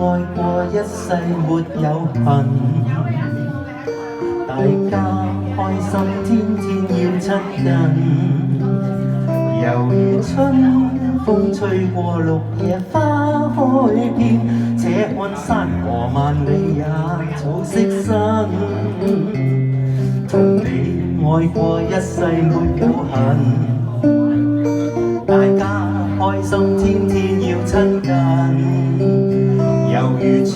愛過一世沒有恨，大家開心天天要親近，猶如春風吹過綠野花開遍，這看山河萬里也草色新。同你愛過一世沒有恨，大家開心天天要親近，猶如春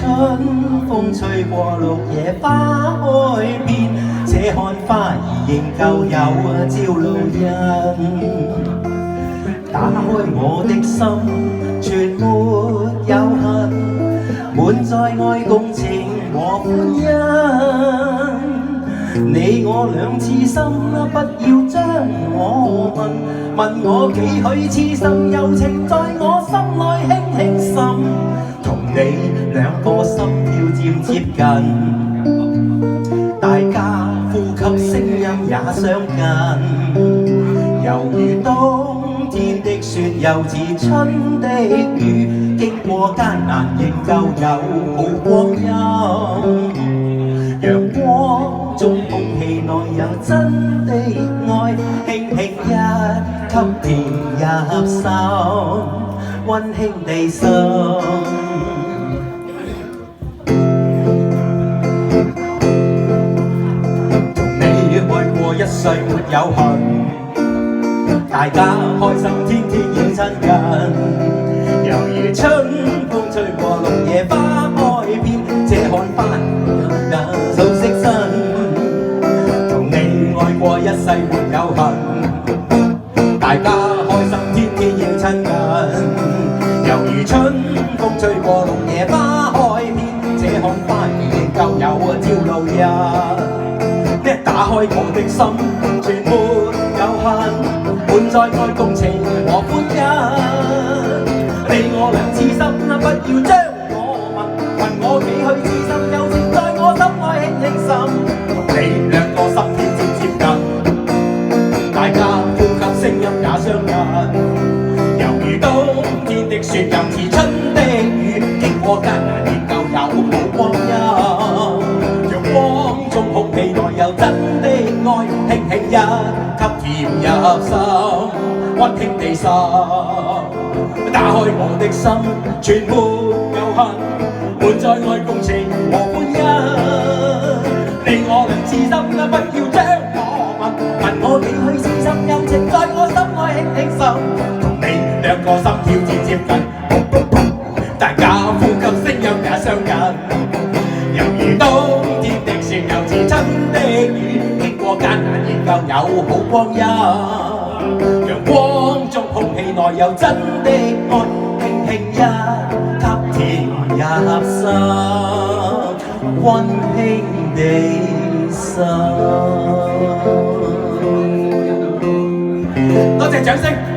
風吹過綠野花開遍，這看花兒仍舊有朝露印。打開我的心，全沒有恨，滿載愛共情和歡欣。你我兩痴心，不要將我問我幾許痴心，柔情在我心內輕輕滲。同你兩個心跳漸接近，大家呼吸聲音也相近，猶如冬天的雪，又似春的雨，經過艱難仍舊有好光陰。陽光中空氣內有真的愛，輕輕一吸甜入心，溫馨地滲。同你愛過一世沒有恨，大家開心天天要親近，猶如春風吹過綠野花開遍，這看花也草色新。同你愛過一世沒有恨，大家開心天天要親近，猶如春風吹過綠野花開遍，這看花兒仍舊有朝露印。打開我的心，全沒有恨，滿載愛共情和歡欣。你我兩痴心，不要將我問我幾許痴心，柔情在我心內輕輕滲。同你兩個心跳漸接近，大家呼吸聲音也相近，猶如冬天的雪，又似春的雨，經過艱難仍舊有好光陰。陽光中空氣內有真的愛，輕輕一吸甜入心，溫馨地滲。打開我的心，全沒有恨，滿載愛共情和歡欣。你我兩痴心，不要將我問我幾許痴心，柔情在我心內輕輕滲。同你兩個心跳漸接近，大家呼吸聲音也相近，猶如冬天的雪，又似春的雨，經過艱難仍舊有好光陰。陽光中空氣內有真的愛，輕輕一吸甜入心，溫馨地滲。多謝掌聲。